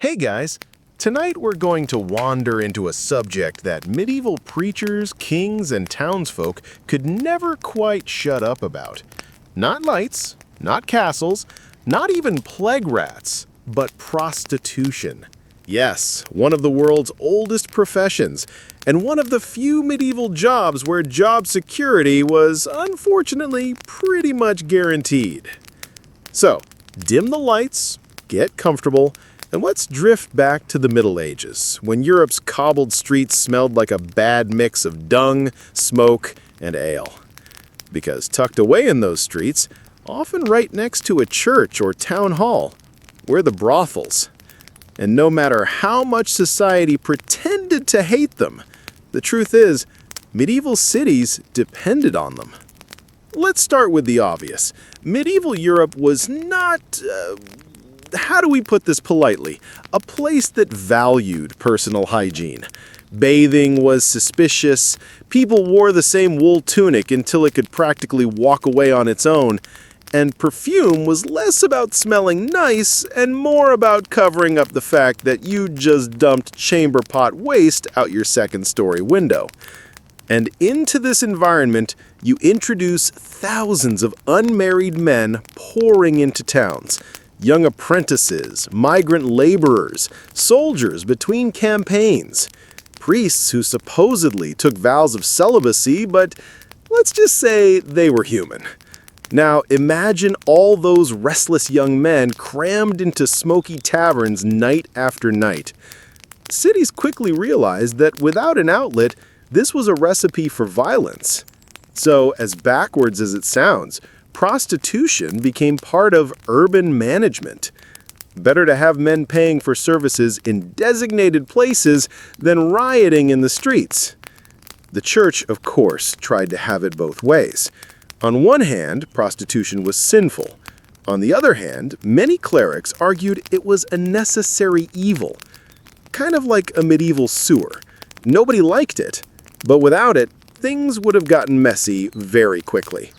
Hey guys, tonight we're going to wander into a subject that medieval preachers, kings, and townsfolk could never quite shut up about. Not lights, not castles, not even plague rats, but prostitution. Yes, one of the world's oldest professions, and one of the few medieval jobs where job security was unfortunately pretty much guaranteed. So, dim the lights, get comfortable, and let's drift back to the Middle Ages, when Europe's cobbled streets smelled like a bad mix of dung, smoke, and ale. Because tucked away in those streets, often right next to a church or town hall, were the brothels. And no matter how much society pretended to hate them, the truth is, medieval cities depended on them. Let's start with the obvious. Medieval Europe was not, how do we put this politely, a place that valued personal hygiene. Bathing was suspicious, people wore the same wool tunic until it could practically walk away on its own, and perfume was less about smelling nice and more about covering up the fact that you just dumped chamber pot waste out your second-story window. And into this environment, you introduce thousands of unmarried men pouring into towns. Young apprentices, migrant laborers, soldiers between campaigns, priests who supposedly took vows of celibacy, but let's just say they were human. Now imagine all those restless young men crammed into smoky taverns night after night. Cities quickly realized that without an outlet, this was a recipe for violence. So, as backwards as it sounds, prostitution became part of urban management. Better to have men paying for services in designated places than rioting in the streets. The church, of course, tried to have it both ways. On one hand, prostitution was sinful. On the other hand, many clerics argued it was a necessary evil. Kind of like a medieval sewer. Nobody liked it, but without it, things would have gotten messy very quickly.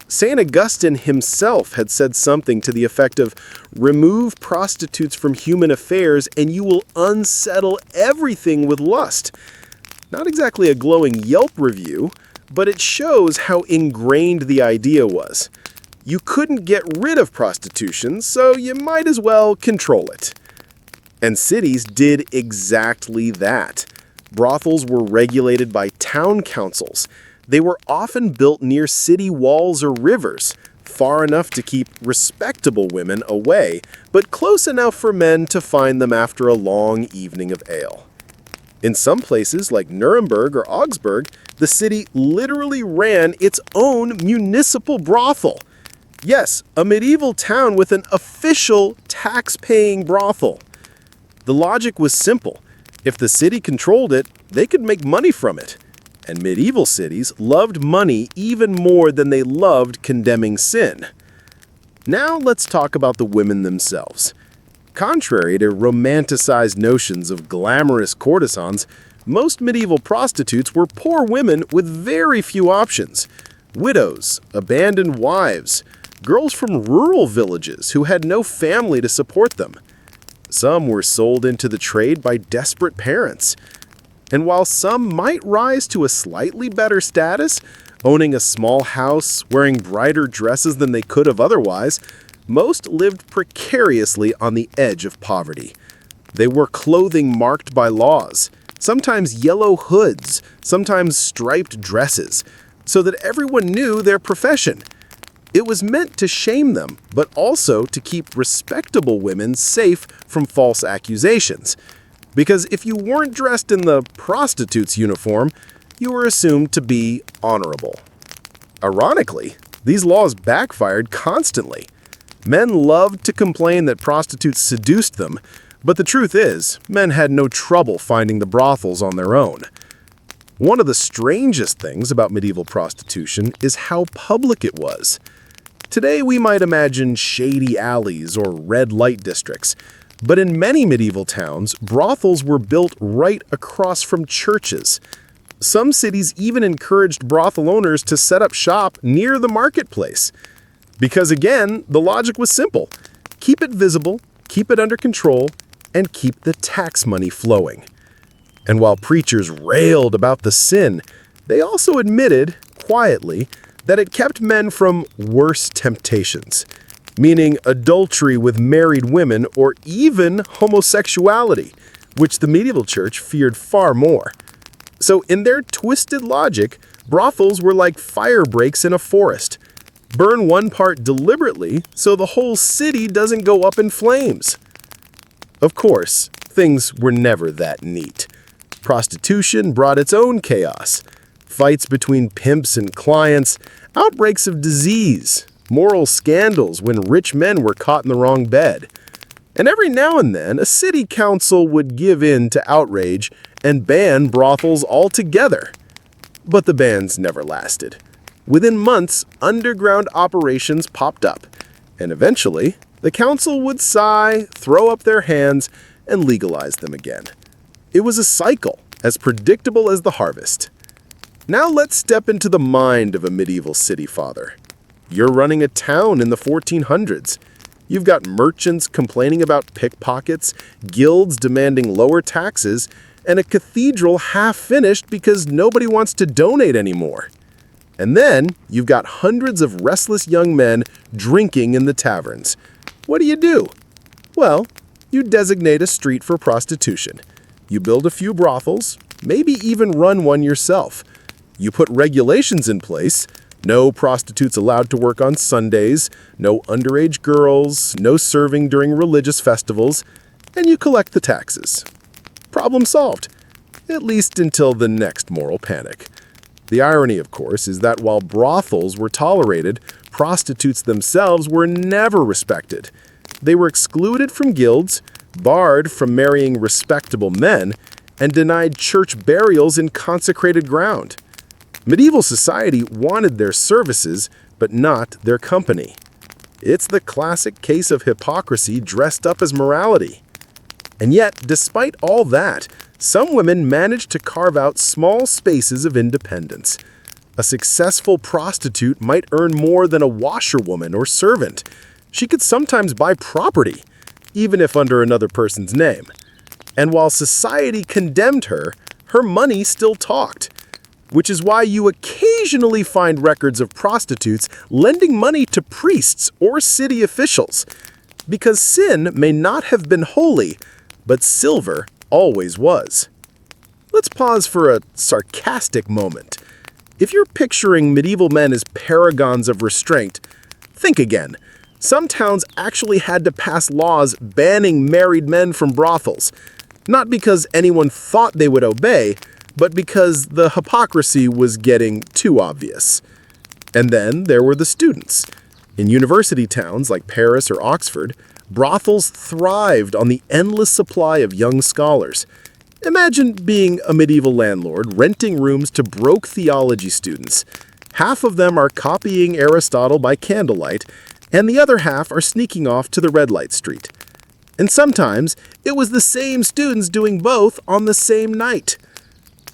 St. Augustine himself had said something to the effect of, "Remove prostitutes from human affairs and you will unsettle everything with lust." Not exactly a glowing Yelp review, but it shows how ingrained the idea was. You couldn't get rid of prostitution, so you might as well control it. And cities did exactly that. Brothels were regulated by town councils. They were often built near city walls or rivers, far enough to keep respectable women away, but close enough for men to find them after a long evening of ale. In some places, like Nuremberg or Augsburg, the city literally ran its own municipal brothel. Yes, a medieval town with an official tax-paying brothel. The logic was simple. If the city controlled it, they could make money from it. And medieval cities loved money even more than they loved condemning sin. Now let's talk about the women themselves. Contrary to romanticized notions of glamorous courtesans, most medieval prostitutes were poor women with very few options. Widows, abandoned wives, girls from rural villages who had no family to support them. Some were sold into the trade by desperate parents. And while some might rise to a slightly better status, owning a small house, wearing brighter dresses than they could have otherwise, most lived precariously on the edge of poverty. They wore clothing marked by laws, sometimes yellow hoods, sometimes striped dresses, so that everyone knew their profession. It was meant to shame them, but also to keep respectable women safe from false accusations. Because if you weren't dressed in the prostitute's uniform, you were assumed to be honorable. Ironically, these laws backfired constantly. Men loved to complain that prostitutes seduced them, but the truth is, men had no trouble finding the brothels on their own. One of the strangest things about medieval prostitution is how public it was. Today we might imagine shady alleys or red light districts, but in many medieval towns, brothels were built right across from churches. Some cities even encouraged brothel owners to set up shop near the marketplace. Because again, the logic was simple. Keep it visible, keep it under control, and keep the tax money flowing. And while preachers railed about the sin, they also admitted, quietly, that it kept men from worse temptations, meaning adultery with married women or even homosexuality, which the medieval church feared far more. So in their twisted logic, brothels were like fire breaks in a forest. Burn one part deliberately so the whole city doesn't go up in flames. Of course, things were never that neat. Prostitution brought its own chaos. Fights between pimps and clients, outbreaks of disease, moral scandals when rich men were caught in the wrong bed. And every now and then, a city council would give in to outrage and ban brothels altogether. But the bans never lasted. Within months, underground operations popped up, and eventually, the council would sigh, throw up their hands, and legalize them again. It was a cycle, as predictable as the harvest. Now let's step into the mind of a medieval city father. You're running a town in the 1400s. You've got merchants complaining about pickpockets, guilds demanding lower taxes, and a cathedral half-finished because nobody wants to donate anymore. And then you've got hundreds of restless young men drinking in the taverns. What do? Well, you designate a street for prostitution. You build a few brothels, maybe even run one yourself. You put regulations in place. No prostitutes allowed to work on Sundays, no underage girls, no serving during religious festivals, and you collect the taxes. Problem solved, at least until the next moral panic. The irony, of course, is that while brothels were tolerated, prostitutes themselves were never respected. They were excluded from guilds, barred from marrying respectable men, and denied church burials in consecrated ground. Medieval society wanted their services, but not their company. It's the classic case of hypocrisy dressed up as morality. And yet, despite all that, some women managed to carve out small spaces of independence. A successful prostitute might earn more than a washerwoman or servant. She could sometimes buy property, even if under another person's name. And while society condemned her, her money still talked. Which is why you occasionally find records of prostitutes lending money to priests or city officials. Because sin may not have been holy, but silver always was. Let's pause for a sarcastic moment. If you're picturing medieval men as paragons of restraint, think again. Some towns actually had to pass laws banning married men from brothels, not because anyone thought they would obey, but because the hypocrisy was getting too obvious. And then there were the students. In university towns like Paris or Oxford, brothels thrived on the endless supply of young scholars. Imagine being a medieval landlord renting rooms to broke theology students. Half of them are copying Aristotle by candlelight, and the other half are sneaking off to the red light street. And sometimes it was the same students doing both on the same night.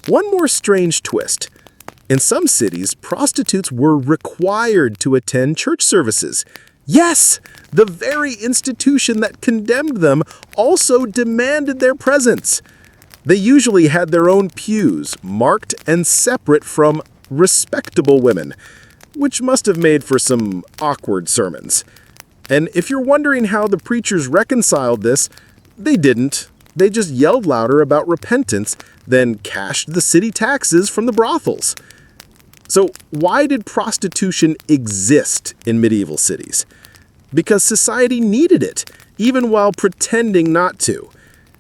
One more strange twist. In some cities, prostitutes were required to attend church services. Yes, the very institution that condemned them also demanded their presence. They usually had their own pews, marked and separate from respectable women, which must have made for some awkward sermons. And if you're wondering how the preachers reconciled this, they didn't. They just yelled louder about repentance, then cashed the city taxes from the brothels. So why did prostitution exist in medieval cities? Because society needed it, even while pretending not to.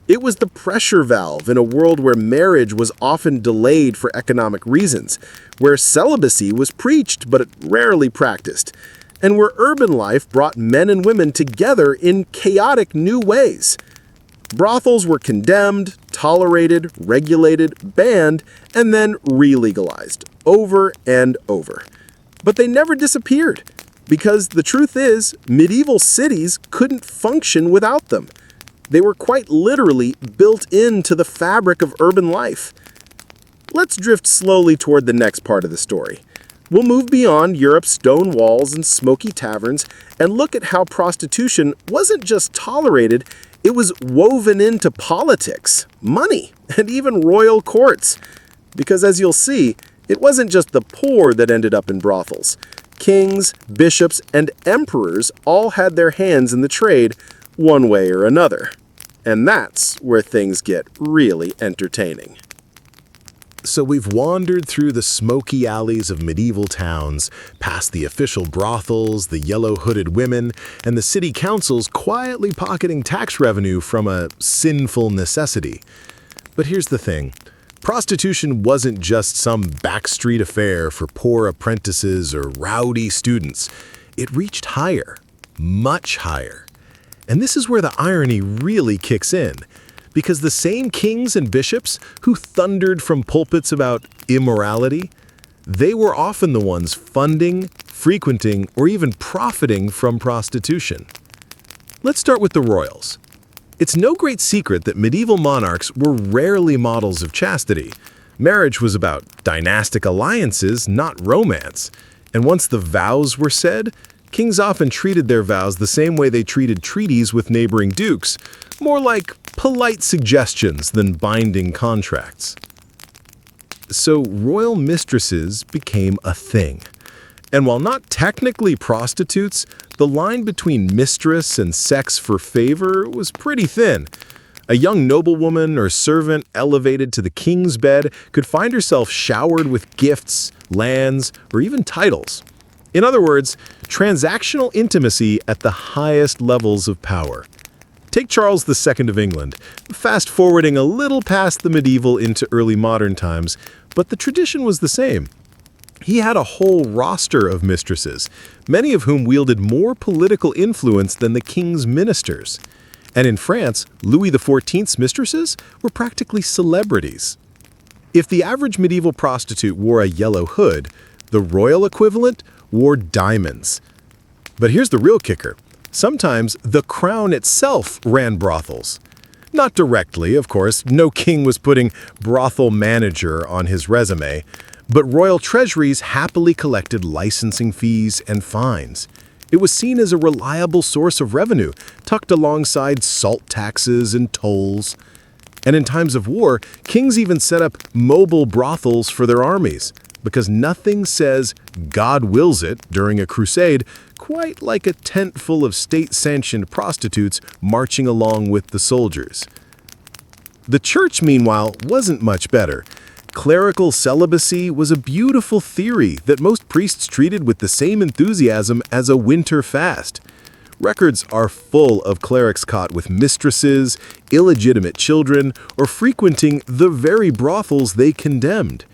It was the pressure valve in a world where marriage was often delayed for economic reasons, where celibacy was preached but rarely practiced, and where urban life brought men and women together in chaotic new ways. Brothels were condemned, tolerated, regulated, banned, and then re-legalized, over and over. But they never disappeared, because the truth is, medieval cities couldn't function without them. They were quite literally built into the fabric of urban life. Let's drift slowly toward the next part of the story. We'll move beyond Europe's stone walls and smoky taverns and look at how prostitution wasn't just tolerated, It was woven into politics, money, and even royal courts. Because as you'll see, it wasn't just the poor that ended up in brothels. Kings, bishops, and emperors all had their hands in the trade one way or another. And that's where things get really entertaining. So we've wandered through the smoky alleys of medieval towns, past the official brothels, the yellow-hooded women, and the city councils quietly pocketing tax revenue from a sinful necessity. But here's the thing. Prostitution wasn't just some backstreet affair for poor apprentices or rowdy students. It reached higher, much higher. And this is where the irony really kicks in. Because the same kings and bishops who thundered from pulpits about immorality, they were often the ones funding, frequenting, or even profiting from prostitution. Let's start with the royals. It's no great secret that medieval monarchs were rarely models of chastity. Marriage was about dynastic alliances, not romance. And once the vows were said, kings often treated their vows the same way they treated treaties with neighboring dukes, more like polite suggestions than binding contracts. So royal mistresses became a thing. And while not technically prostitutes, the line between mistress and sex for favor was pretty thin. A young noblewoman or servant elevated to the king's bed could find herself showered with gifts, lands, or even titles. In other words, transactional intimacy at the highest levels of power. Take Charles II of England, fast-forwarding a little past the medieval into early modern times, but the tradition was the same. He had a whole roster of mistresses, many of whom wielded more political influence than the king's ministers. And in France, Louis XIV's mistresses were practically celebrities. If the average medieval prostitute wore a yellow hood, the royal equivalent wore diamonds. But here's the real kicker. Sometimes the crown itself ran brothels. Not directly, of course, no king was putting brothel manager on his resume, but royal treasuries happily collected licensing fees and fines. It was seen as a reliable source of revenue, tucked alongside salt taxes and tolls. And in times of war, kings even set up mobile brothels for their armies, because nothing says God wills it during a crusade quite like a tent full of state-sanctioned prostitutes marching along with the soldiers. The church, meanwhile, wasn't much better. Clerical celibacy was a beautiful theory that most priests treated with the same enthusiasm as a winter fast. Records are full of clerics caught with mistresses, illegitimate children, or frequenting the very brothels they condemned.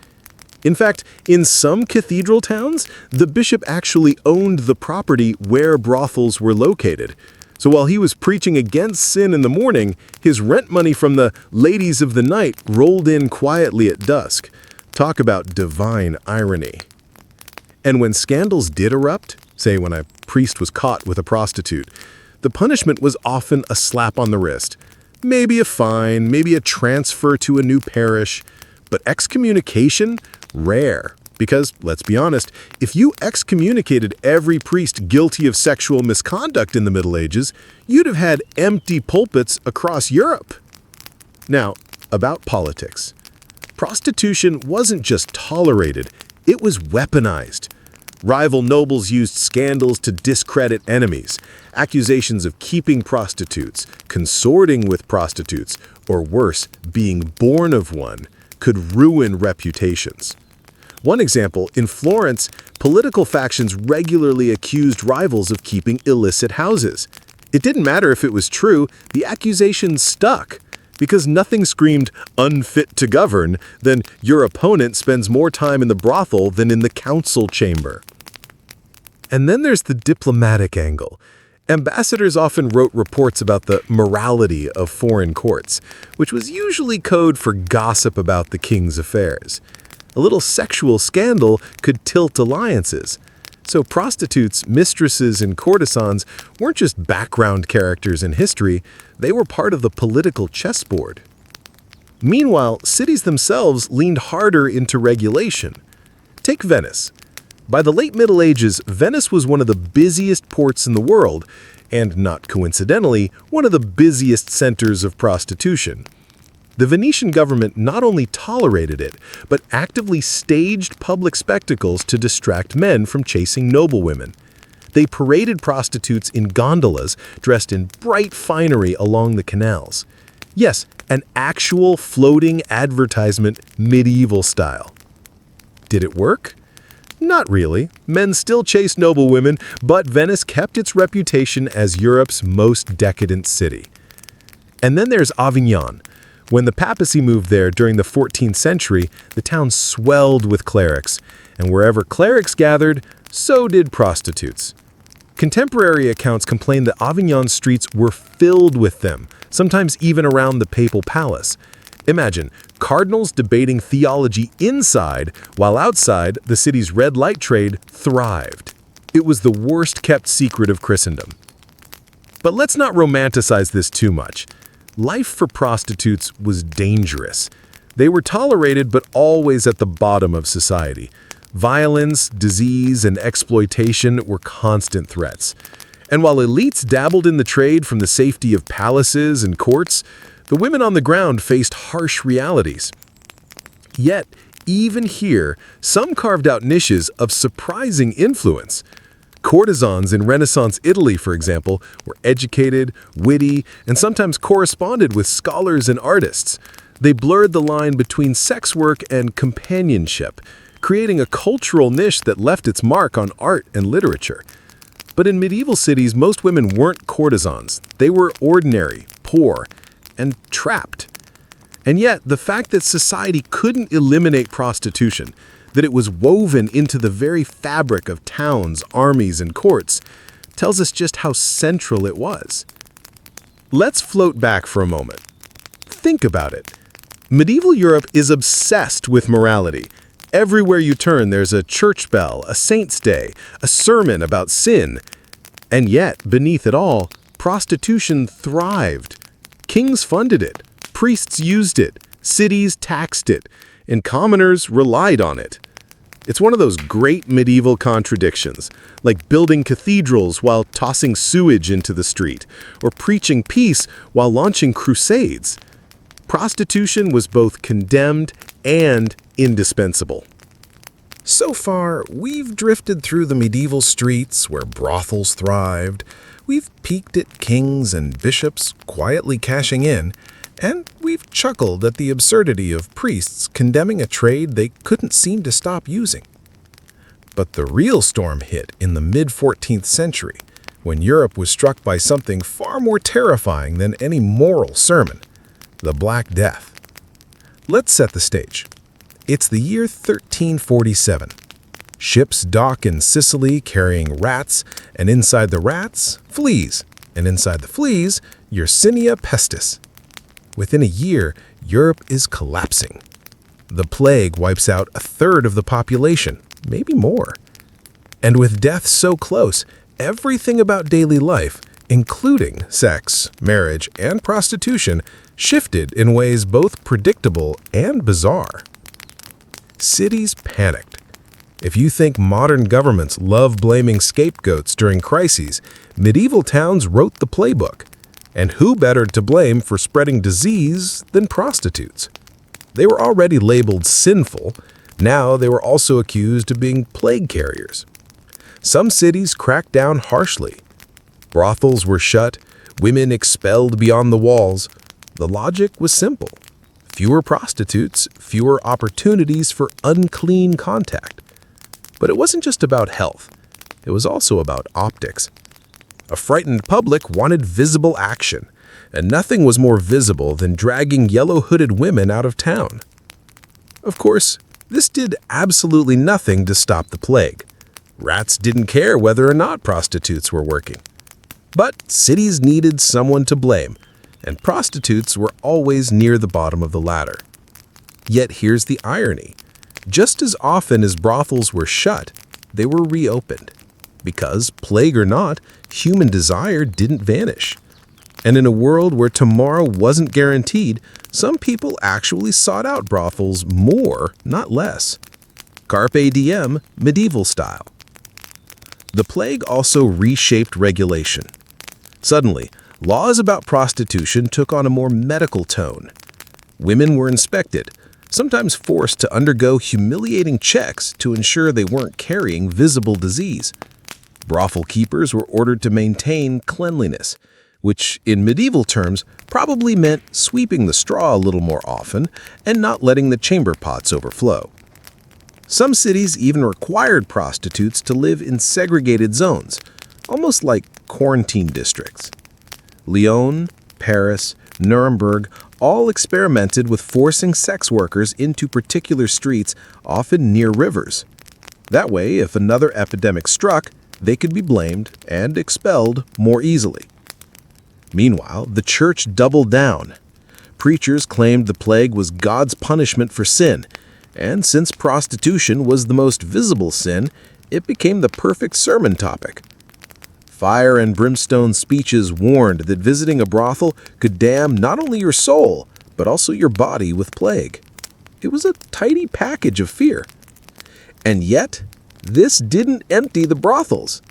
In fact, in some cathedral towns, the bishop actually owned the property where brothels were located. So while he was preaching against sin in the morning, his rent money from the ladies of the night rolled in quietly at dusk. Talk about divine irony. And when scandals did erupt, say when a priest was caught with a prostitute, the punishment was often a slap on the wrist. Maybe a fine, maybe a transfer to a new parish, but excommunication? Rare. Because, let's be honest, if you excommunicated every priest guilty of sexual misconduct in the Middle Ages, you'd have had empty pulpits across Europe. Now, about politics. Prostitution wasn't just tolerated, it was weaponized. Rival nobles used scandals to discredit enemies, accusations of keeping prostitutes, consorting with prostitutes, or worse, being born of one, could ruin reputations. One example, in Florence, political factions regularly accused rivals of keeping illicit houses. It didn't matter if it was true, the accusation stuck, because nothing screamed unfit to govern than your opponent spends more time in the brothel than in the council chamber. And then there's the diplomatic angle. Ambassadors often wrote reports about the morality of foreign courts, which was usually code for gossip about the king's affairs. A little sexual scandal could tilt alliances. So prostitutes, mistresses, and courtesans weren't just background characters in history, they were part of the political chessboard. Meanwhile, cities themselves leaned harder into regulation. Take Venice. By the late Middle Ages, Venice was one of the busiest ports in the world, and not coincidentally, one of the busiest centers of prostitution. The Venetian government not only tolerated it, but actively staged public spectacles to distract men from chasing noblewomen. They paraded prostitutes in gondolas dressed in bright finery along the canals. Yes, an actual floating advertisement medieval style. Did it work? Not really. Men still chased noblewomen, but Venice kept its reputation as Europe's most decadent city. And then there's Avignon. When the papacy moved there during the 14th century, the town swelled with clerics, and wherever clerics gathered, so did prostitutes. Contemporary accounts complain that Avignon's streets were filled with them, sometimes even around the papal palace. Imagine cardinals debating theology inside, while outside, the city's red light trade thrived. It was the worst-kept secret of Christendom. But let's not romanticize this too much. Life for prostitutes was dangerous. They were tolerated but always at the bottom of society. Violence, disease, and exploitation were constant threats. And while elites dabbled in the trade from the safety of palaces and courts, the women on the ground faced harsh realities. Yet, even here, some carved out niches of surprising influence. Courtesans in Renaissance Italy, for example, were educated, witty, and sometimes corresponded with scholars and artists. They blurred the line between sex work and companionship, creating a cultural niche that left its mark on art and literature. But in medieval cities, most women weren't courtesans. They were ordinary, poor, and trapped. And yet, the fact that society couldn't eliminate prostitution, that it was woven into the very fabric of towns, armies, and courts, tells us just how central it was. Let's float back for a moment. Think about it. Medieval Europe is obsessed with morality. Everywhere you turn, there's a church bell, a saint's day, a sermon about sin. And yet, beneath it all, prostitution thrived. Kings funded it, priests used it, cities taxed it, and commoners relied on it. It's one of those great medieval contradictions, like building cathedrals while tossing sewage into the street, or preaching peace while launching crusades. Prostitution was both condemned and indispensable. So far, we've drifted through the medieval streets where brothels thrived, we've peeked at kings and bishops quietly cashing in, and we've chuckled at the absurdity of priests condemning a trade they couldn't seem to stop using. But the real storm hit in the mid-14th century, when Europe was struck by something far more terrifying than any moral sermon: the Black Death. Let's set the stage. It's the year 1347. Ships dock in Sicily carrying rats, and inside the rats, fleas, and inside the fleas, Yersinia pestis. Within a year, Europe is collapsing. The plague wipes out a third of the population, maybe more. And with death so close, everything about daily life, including sex, marriage, and prostitution, shifted in ways both predictable and bizarre. Cities panicked. If you think modern governments love blaming scapegoats during crises, medieval towns wrote the playbook. And who better to blame for spreading disease than prostitutes? They were already labeled sinful. Now they were also accused of being plague carriers. Some cities cracked down harshly. Brothels were shut, women expelled beyond the walls. The logic was simple. Fewer prostitutes, fewer opportunities for unclean contact. But it wasn't just about health. It was also about optics. A frightened public wanted visible action, and nothing was more visible than dragging yellow-hooded women out of town. Of course, this did absolutely nothing to stop the plague. Rats didn't care whether or not prostitutes were working. But cities needed someone to blame, and prostitutes were always near the bottom of the ladder. Yet here's the irony. Just as often as brothels were shut, they were reopened. Because, plague or not, human desire didn't vanish. And in a world where tomorrow wasn't guaranteed, some people actually sought out brothels more, not less. Carpe diem, medieval style. The plague also reshaped regulation. Suddenly, laws about prostitution took on a more medical tone. Women were inspected, sometimes forced to undergo humiliating checks to ensure they weren't carrying visible disease. Brothel keepers were ordered to maintain cleanliness, which in medieval terms probably meant sweeping the straw a little more often and not letting the chamber pots overflow. Some cities even required prostitutes to live in segregated zones, almost like quarantine districts. Lyon, Paris, Nuremberg all experimented with forcing sex workers into particular streets, often near rivers. That way, if another epidemic struck, they could be blamed and expelled more easily. Meanwhile, the church doubled down. Preachers claimed the plague was God's punishment for sin, and since prostitution was the most visible sin, it became the perfect sermon topic. Fire and brimstone speeches warned that visiting a brothel could damn not only your soul, but also your body with plague. It was a tidy package of fear. And yet, this didn't empty the brothels.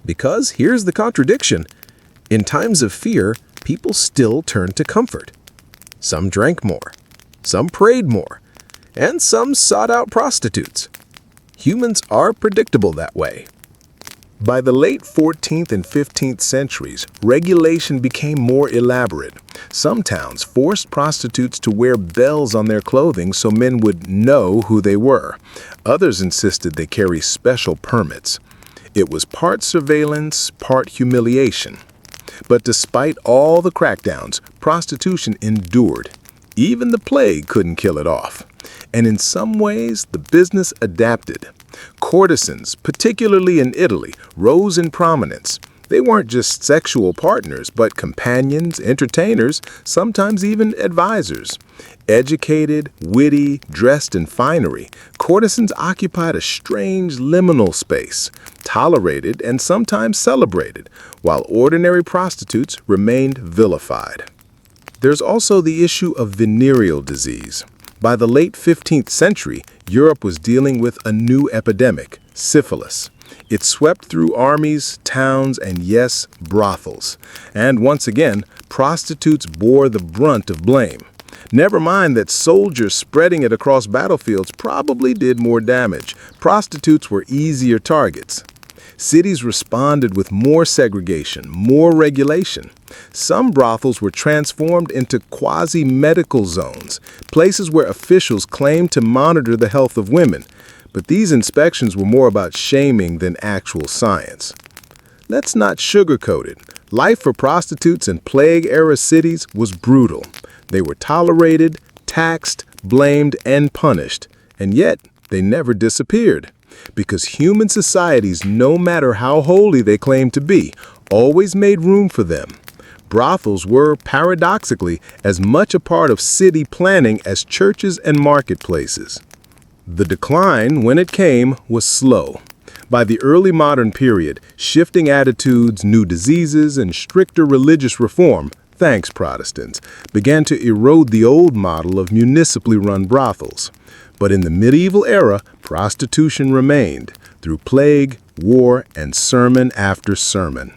Because here's the contradiction. In times of fear, people still turned to comfort. Some drank more, some prayed more, and some sought out prostitutes. Humans are predictable that way. By the late 14th and 15th centuries, regulation became more elaborate. Some towns forced prostitutes to wear bells on their clothing so men would know who they were. Others insisted they carry special permits. It was part surveillance, part humiliation. But despite all the crackdowns, prostitution endured. Even the plague couldn't kill it off. And in some ways, the business adapted. Courtesans, particularly in Italy, rose in prominence. They weren't just sexual partners, but companions, entertainers, sometimes even advisors. Educated, witty, dressed in finery, courtesans occupied a strange liminal space, tolerated and sometimes celebrated, while ordinary prostitutes remained vilified. There's also the issue of venereal disease. By the late 15th century, Europe was dealing with a new epidemic, syphilis. It swept through armies, towns, and yes, brothels. And once again, prostitutes bore the brunt of blame. Never mind that soldiers spreading it across battlefields probably did more damage. Prostitutes were easier targets. Cities responded with more segregation, more regulation. Some brothels were transformed into quasi-medical zones, places where officials claimed to monitor the health of women. But these inspections were more about shaming than actual science. Let's not sugarcoat it. Life for prostitutes in plague-era cities was brutal. They were tolerated, taxed, blamed, and punished. And yet, they never disappeared. Because human societies, no matter how holy they claimed to be, always made room for them. Brothels were, paradoxically, as much a part of city planning as churches and marketplaces. The decline, when it came, was slow. By the early modern period, shifting attitudes, new diseases, and stricter religious reform, thanks Protestants, began to erode the old model of municipally run brothels. But in the medieval era, prostitution remained, through plague, war, and sermon after sermon.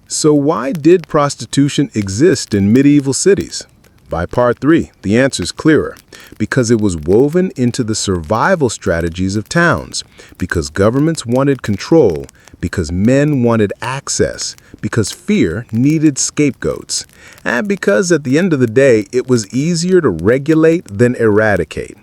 So why did prostitution exist in medieval cities? By part 3, the answer's clearer. Because it was woven into the survival strategies of towns. Because governments wanted control. Because men wanted access. Because fear needed scapegoats. And because at the end of the day, it was easier to regulate than eradicate.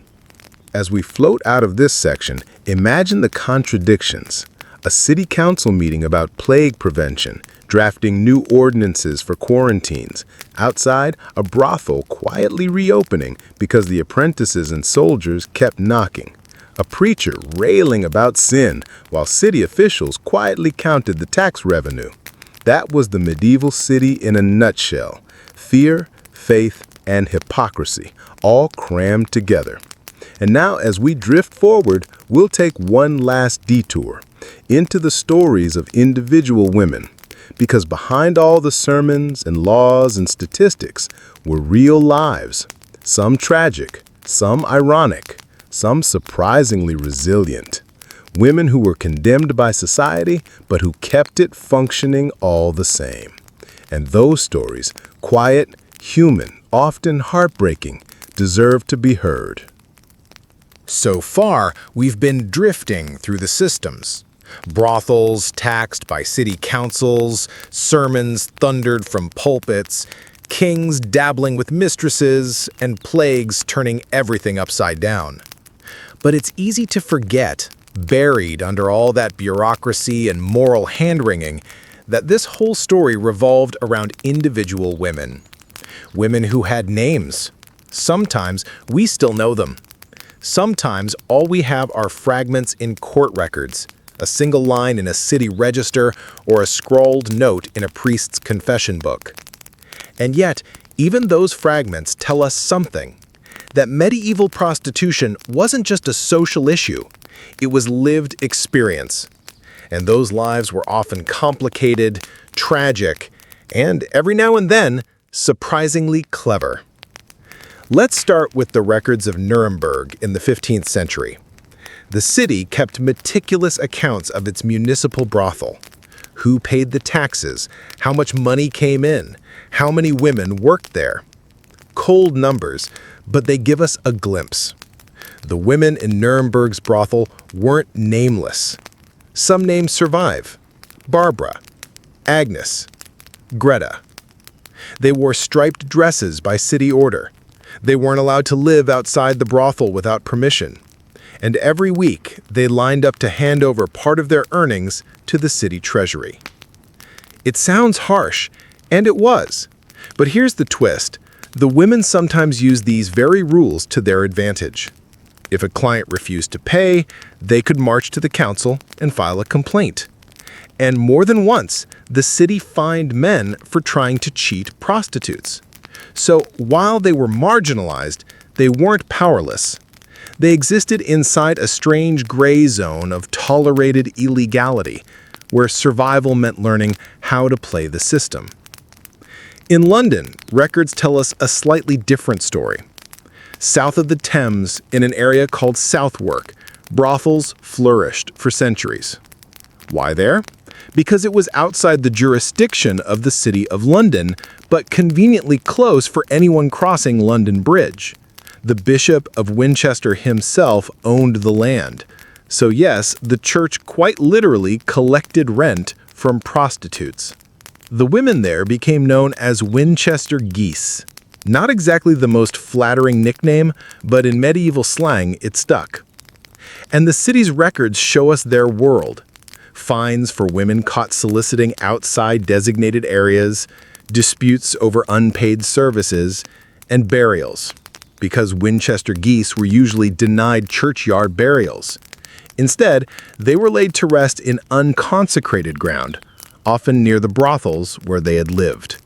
As we float out of this section, imagine the contradictions. A city council meeting about plague prevention, drafting new ordinances for quarantines. Outside, a brothel quietly reopening because the apprentices and soldiers kept knocking. A preacher railing about sin while city officials quietly counted the tax revenue. That was the medieval city in a nutshell. Fear, faith, and hypocrisy, all crammed together. And now, as we drift forward, we'll take one last detour into the stories of individual women. Because behind all the sermons and laws and statistics were real lives, some tragic, some ironic, some surprisingly resilient. Women who were condemned by society, but who kept it functioning all the same. And those stories, quiet, human, often heartbreaking, deserve to be heard. So far, we've been drifting through the systems. Brothels taxed by city councils, sermons thundered from pulpits, kings dabbling with mistresses, and plagues turning everything upside down. But it's easy to forget, buried under all that bureaucracy and moral hand-wringing, that this whole story revolved around individual women. Women who had names. Sometimes we still know them. Sometimes all we have are fragments in court records, a single line in a city register, or a scrawled note in a priest's confession book. And yet, even those fragments tell us something, that medieval prostitution wasn't just a social issue, it was lived experience. And those lives were often complicated, tragic, and every now and then, surprisingly clever. Let's start with the records of Nuremberg in the 15th century. The city kept meticulous accounts of its municipal brothel. Who paid the taxes, how much money came in, how many women worked there. Cold numbers, but they give us a glimpse. The women in Nuremberg's brothel weren't nameless. Some names survive: Barbara, Agnes, Greta. They wore striped dresses by city order. They weren't allowed to live outside the brothel without permission. And every week, they lined up to hand over part of their earnings to the city treasury. It sounds harsh, and it was. But here's the twist. The women sometimes used these very rules to their advantage. If a client refused to pay, they could march to the council and file a complaint. And more than once, the city fined men for trying to cheat prostitutes. So while they were marginalized, they weren't powerless. They existed inside a strange gray zone of tolerated illegality, where survival meant learning how to play the system. In London, records tell us a slightly different story. South of the Thames, in an area called Southwark, brothels flourished for centuries. Why there? Because it was outside the jurisdiction of the City of London, but conveniently close for anyone crossing London Bridge. The Bishop of Winchester himself owned the land. So yes, the church quite literally collected rent from prostitutes. The women there became known as Winchester geese. Not exactly the most flattering nickname, but in medieval slang, it stuck. And the city's records show us their world. Fines for women caught soliciting outside designated areas, disputes over unpaid services, and burials, because Winchester geese were usually denied churchyard burials. Instead, they were laid to rest in unconsecrated ground, often near the brothels where they had lived.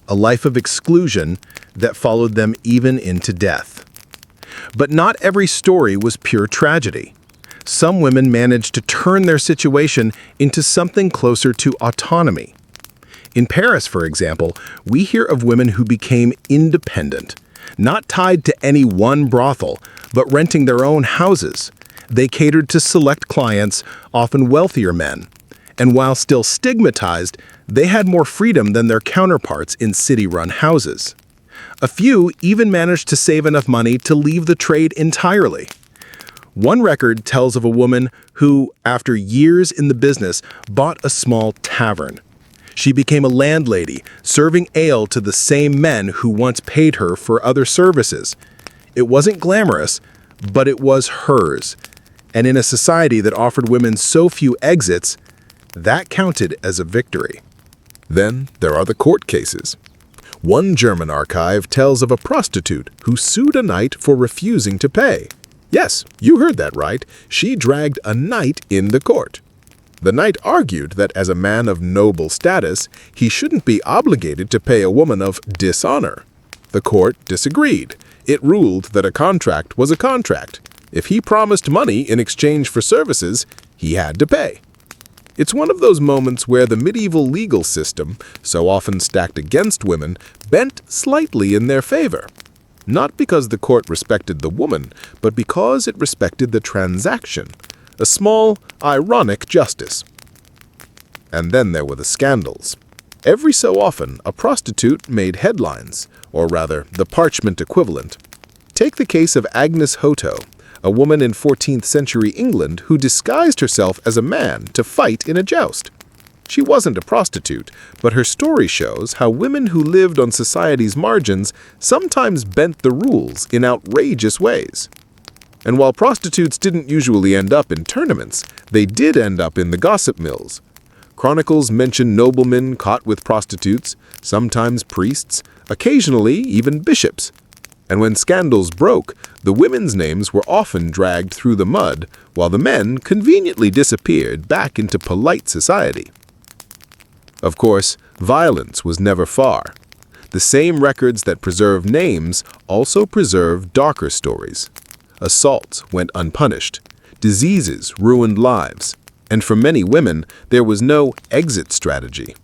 A life of exclusion that followed them even into death. But not every story was pure tragedy. Some women managed to turn their situation into something closer to autonomy. In Paris, for example, we hear of women who became independent, not tied to any one brothel, but renting their own houses. They catered to select clients, often wealthier men. And while still stigmatized, they had more freedom than their counterparts in city-run houses. A few even managed to save enough money to leave the trade entirely. One record tells of a woman who, after years in the business, bought a small tavern. She became a landlady, serving ale to the same men who once paid her for other services. It wasn't glamorous, but it was hers. And in a society that offered women so few exits, that counted as a victory. Then there are the court cases. One German archive tells of a prostitute who sued a knight for refusing to pay. Yes, you heard that right. She dragged a knight in the court. The knight argued that as a man of noble status, he shouldn't be obligated to pay a woman of dishonor. The court disagreed. It ruled that a contract was a contract. If he promised money in exchange for services, he had to pay. It's one of those moments where the medieval legal system, so often stacked against women, bent slightly in their favor. not because the court respected the woman, but because it respected the transaction, a small, ironic justice. And then there were the scandals. Every so often, a prostitute made headlines, or rather, the parchment equivalent. Take the case of Agnes Hoto, a woman in 14th century England who disguised herself as a man to fight in a joust. She wasn't a prostitute, but her story shows how women who lived on society's margins sometimes bent the rules in outrageous ways. And while prostitutes didn't usually end up in tournaments, they did end up in the gossip mills. Chronicles mention noblemen caught with prostitutes, sometimes priests, occasionally even bishops. And when scandals broke, the women's names were often dragged through the mud, while the men conveniently disappeared back into polite society. Of course, violence was never far. The same records that preserve names also preserve darker stories. Assaults went unpunished. Diseases ruined lives. And for many women, there was no exit strategy.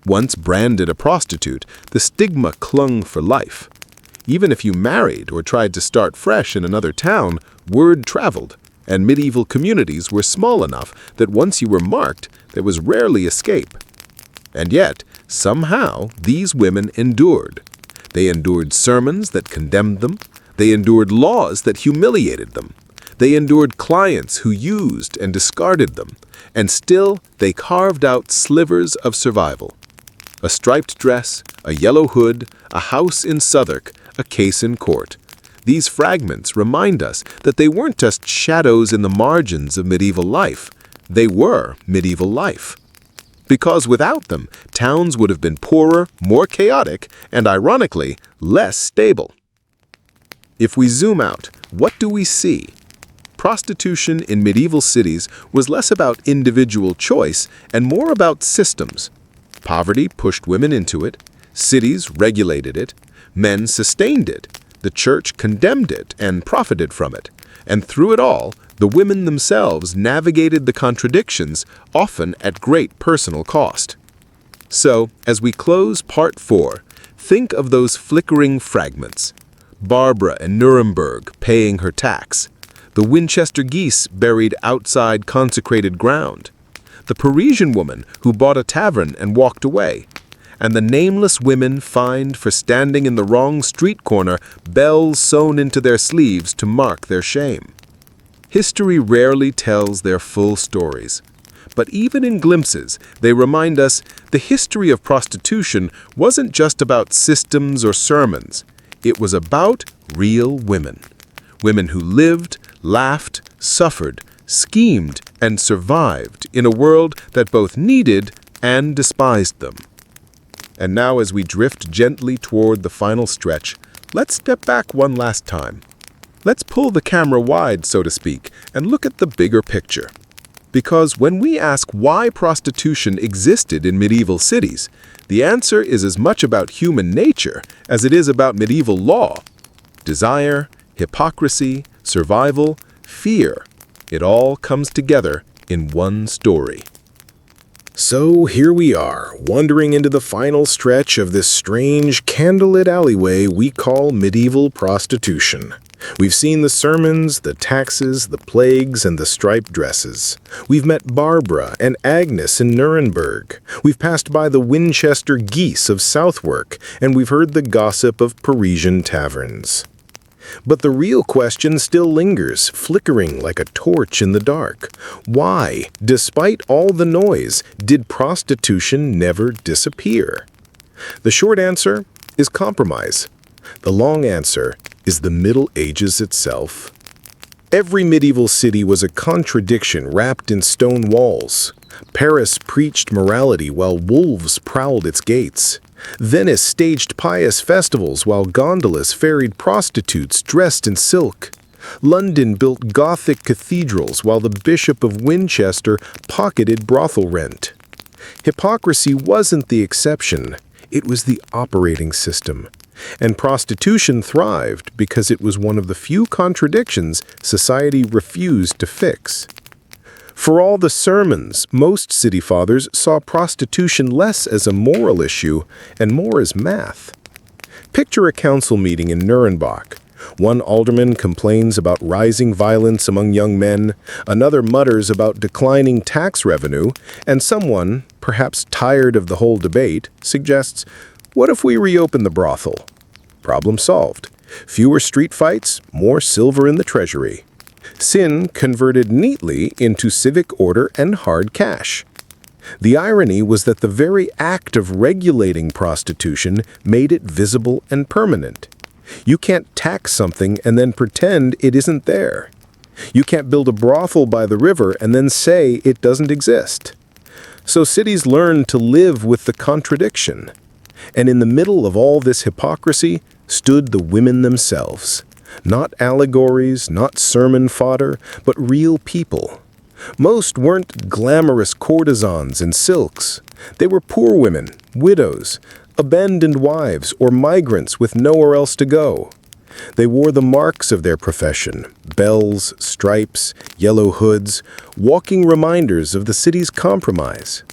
Once branded a prostitute, the stigma clung for life. Even if you married or tried to start fresh in another town, word traveled, and medieval communities were small enough that once you were marked, there was rarely escape. And yet, somehow, these women endured. They endured sermons that condemned them. They endured laws that humiliated them. They endured clients who used and discarded them. And still, they carved out slivers of survival. A striped dress, a yellow hood, a house in Southwark, a case in court. These fragments remind us that they weren't just shadows in the margins of medieval life. They were medieval life. Because without them, towns would have been poorer, more chaotic, and ironically, less stable. If we zoom out, what do we see? Prostitution in medieval cities was less about individual choice and more about systems. Poverty pushed women into it, cities regulated it, men sustained it, the church condemned it and profited from it, and through it all, the women themselves navigated the contradictions, often at great personal cost. So, as we close Part 4, think of those flickering fragments. Barbara in Nuremberg paying her tax, the Winchester geese buried outside consecrated ground, the Parisian woman who bought a tavern and walked away, and the nameless women fined for standing in the wrong street corner, bells sewn into their sleeves to mark their shame. History rarely tells their full stories, but even in glimpses, they remind us the history of prostitution wasn't just about systems or sermons. It was about real women. Women who lived, laughed, suffered, schemed, and survived in a world that both needed and despised them. And now as we drift gently toward the final stretch, let's step back one last time. Let's pull the camera wide, so to speak, and look at the bigger picture. Because when we ask why prostitution existed in medieval cities, the answer is as much about human nature as it is about medieval law. Desire, hypocrisy, survival, fear. It all comes together in one story. So here we are, wandering into the final stretch of this strange candlelit alleyway we call medieval prostitution. We've seen the sermons, the taxes, the plagues, and the striped dresses. We've met Barbara and Agnes in Nuremberg. We've passed by the Winchester geese of Southwark, and we've heard the gossip of Parisian taverns. But the real question still lingers, flickering like a torch in the dark. Why, despite all the noise, did prostitution never disappear? The short answer is compromise. The long answer is the Middle Ages itself. Every medieval city was a contradiction wrapped in stone walls. Paris preached morality while wolves prowled its gates. Venice staged pious festivals while gondolas ferried prostitutes dressed in silk. London built Gothic cathedrals while the Bishop of Winchester pocketed brothel rent. Hypocrisy wasn't the exception, it was the operating system. And prostitution thrived because it was one of the few contradictions society refused to fix. For all the sermons, most city fathers saw prostitution less as a moral issue and more as math. Picture a council meeting in Nuremberg. One alderman complains about rising violence among young men, another mutters about declining tax revenue, and someone, perhaps tired of the whole debate, suggests, "What if we reopen the brothel?" Problem solved. Fewer street fights, more silver in the treasury. Sin converted neatly into civic order and hard cash. The irony was that the very act of regulating prostitution made it visible and permanent. You can't tax something and then pretend it isn't there. You can't build a brothel by the river and then say it doesn't exist. So cities learned to live with the contradiction. And in the middle of all this hypocrisy stood the women themselves. Not allegories, not sermon fodder, but real people. Most weren't glamorous courtesans in silks. They were poor women, widows, abandoned wives, or migrants with nowhere else to go. They wore the marks of their profession, bells, stripes, yellow hoods, walking reminders of the city's compromise.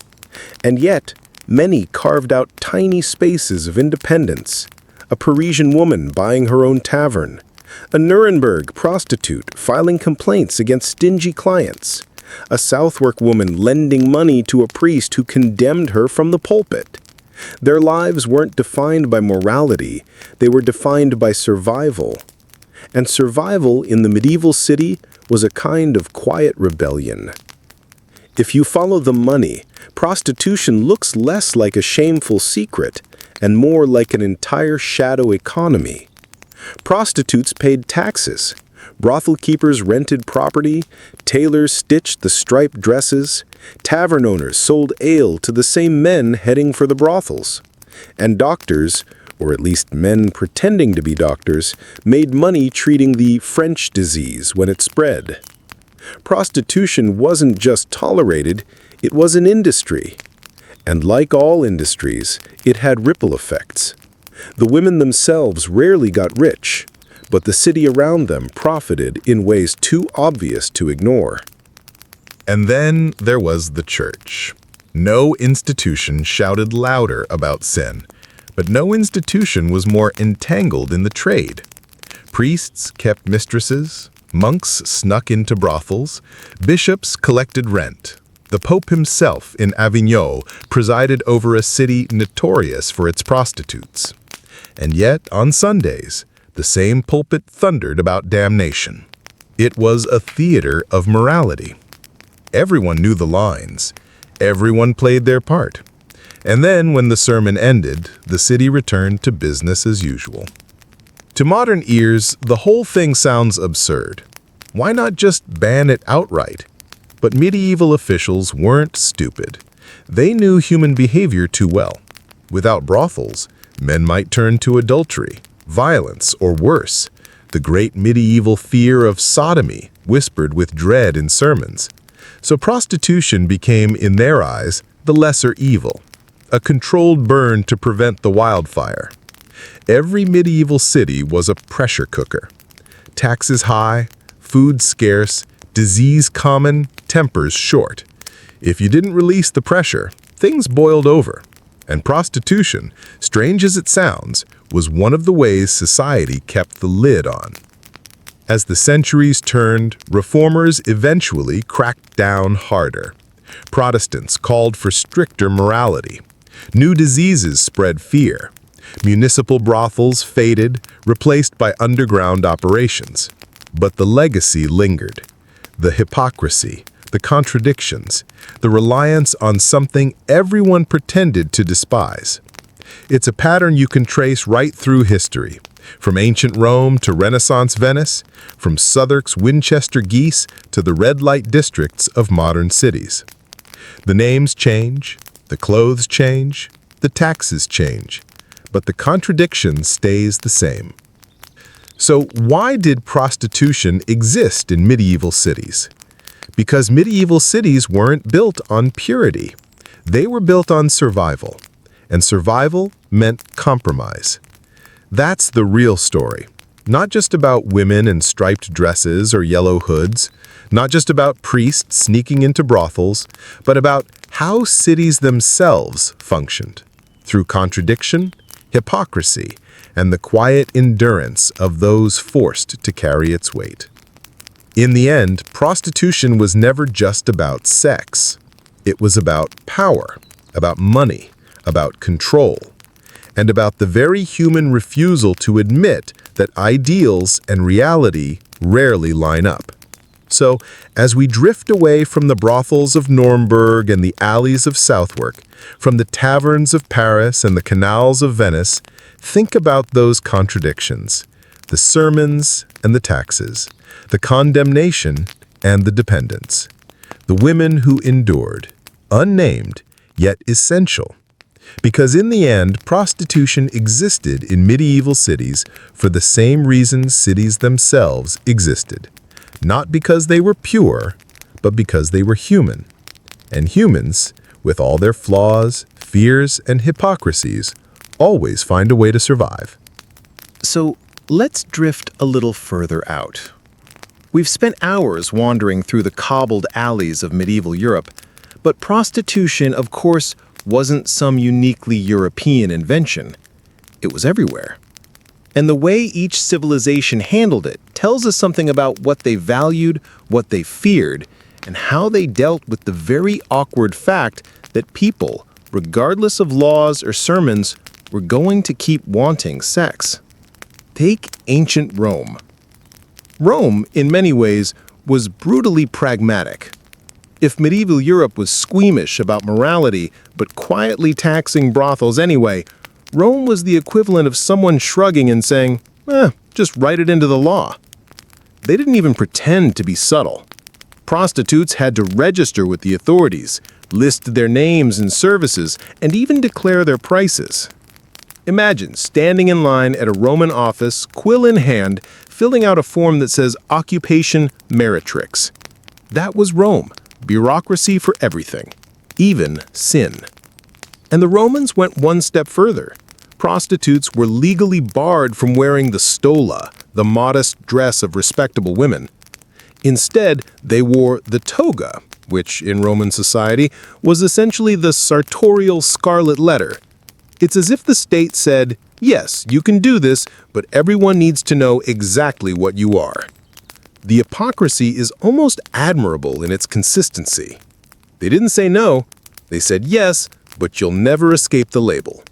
And yet, many carved out tiny spaces of independence. A Parisian woman buying her own tavern, a Nuremberg prostitute filing complaints against stingy clients, a Southwark woman lending money to a priest who condemned her from the pulpit. Their lives weren't defined by morality, they were defined by survival. And survival in the medieval city was a kind of quiet rebellion. If you follow the money, prostitution looks less like a shameful secret and more like an entire shadow economy. Prostitutes paid taxes. Brothel keepers rented property, tailors stitched the striped dresses, tavern owners sold ale to the same men heading for the brothels, and doctors, or at least men pretending to be doctors, made money treating the French disease when it spread. Prostitution wasn't just tolerated, it was an industry. And like all industries, it had ripple effects. The women themselves rarely got rich, but the city around them profited in ways too obvious to ignore. And then there was the church. No institution shouted louder about sin, but no institution was more entangled in the trade. Priests kept mistresses, monks snuck into brothels, bishops collected rent. The Pope himself in Avignon presided over a city notorious for its prostitutes. And yet, on Sundays, the same pulpit thundered about damnation. It was a theater of morality. Everyone knew the lines. Everyone played their part. And then, when the sermon ended, the city returned to business as usual. To modern ears, the whole thing sounds absurd. Why not just ban it outright? But medieval officials weren't stupid. They knew human behavior too well. Without brothels, men might turn to adultery, violence, or worse, the great medieval fear of sodomy, whispered with dread in sermons. So prostitution became, in their eyes, the lesser evil, a controlled burn to prevent the wildfire. Every medieval city was a pressure cooker. Taxes high, food scarce, disease common, tempers short. If you didn't release the pressure, things boiled over. And prostitution, strange as it sounds, was one of the ways society kept the lid on. As the centuries turned, reformers eventually cracked down harder. Protestants called for stricter morality. New diseases spread fear. Municipal brothels faded, replaced by underground operations. But the legacy lingered. The hypocrisy, the contradictions, the reliance on something everyone pretended to despise. It's a pattern you can trace right through history, from ancient Rome to Renaissance Venice, from Southwark's Winchester geese to the red light districts of modern cities. The names change, the clothes change, the taxes change, but the contradiction stays the same. So why did prostitution exist in medieval cities? Because medieval cities weren't built on purity. They were built on survival, and survival meant compromise. That's the real story. Not just about women in striped dresses or yellow hoods, not just about priests sneaking into brothels, but about how cities themselves functioned, through contradiction hypocrisy, and the quiet endurance of those forced to carry its weight. In the end, prostitution was never just about sex. It was about power, about money, about control, and about the very human refusal to admit that ideals and reality rarely line up. So, as we drift away from the brothels of Nuremberg and the alleys of Southwark, from the taverns of Paris and the canals of Venice, think about those contradictions, the sermons and the taxes, the condemnation and the dependence, the women who endured, unnamed, yet essential. Because in the end, prostitution existed in medieval cities for the same reasons cities themselves existed. Not because they were pure, but because they were human. And humans, with all their flaws, fears, and hypocrisies, always find a way to survive. So let's drift a little further out. We've spent hours wandering through the cobbled alleys of medieval Europe, but prostitution, of course, wasn't some uniquely European invention. It was everywhere. And the way each civilization handled it tells us something about what they valued, what they feared, and how they dealt with the very awkward fact that people, regardless of laws or sermons, were going to keep wanting sex. Take ancient Rome. Rome, in many ways, was brutally pragmatic. If medieval Europe was squeamish about morality but quietly taxing brothels anyway, Rome was the equivalent of someone shrugging and saying, just write it into the law. They didn't even pretend to be subtle. Prostitutes had to register with the authorities, list their names and services, and even declare their prices. Imagine standing in line at a Roman office, quill in hand, filling out a form that says Occupation Meretrix. That was Rome, bureaucracy for everything, even sin. And the Romans went one step further. Prostitutes were legally barred from wearing the stola, the modest dress of respectable women. Instead, they wore the toga, which in Roman society was essentially the sartorial scarlet letter. It's as if the state said, yes, you can do this, but everyone needs to know exactly what you are. The hypocrisy is almost admirable in its consistency. They didn't say no, they said yes, but you'll never escape the label.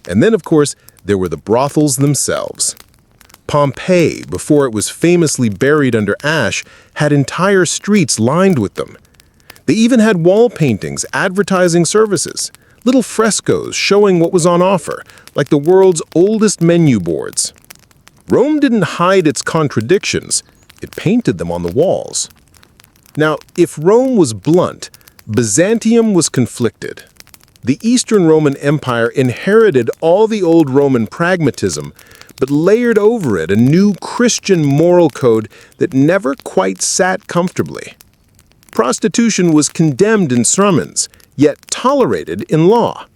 And then, of course, there were the brothels themselves. Pompeii, before it was famously buried under ash, had entire streets lined with them. They even had wall paintings advertising services, little frescoes showing what was on offer, like the world's oldest menu boards. Rome didn't hide its contradictions, it painted them on the walls. Now, if Rome was blunt, Byzantium was conflicted. The Eastern Roman Empire inherited all the old Roman pragmatism, but layered over it a new Christian moral code that never quite sat comfortably. Prostitution was condemned in sermons, yet tolerated in law.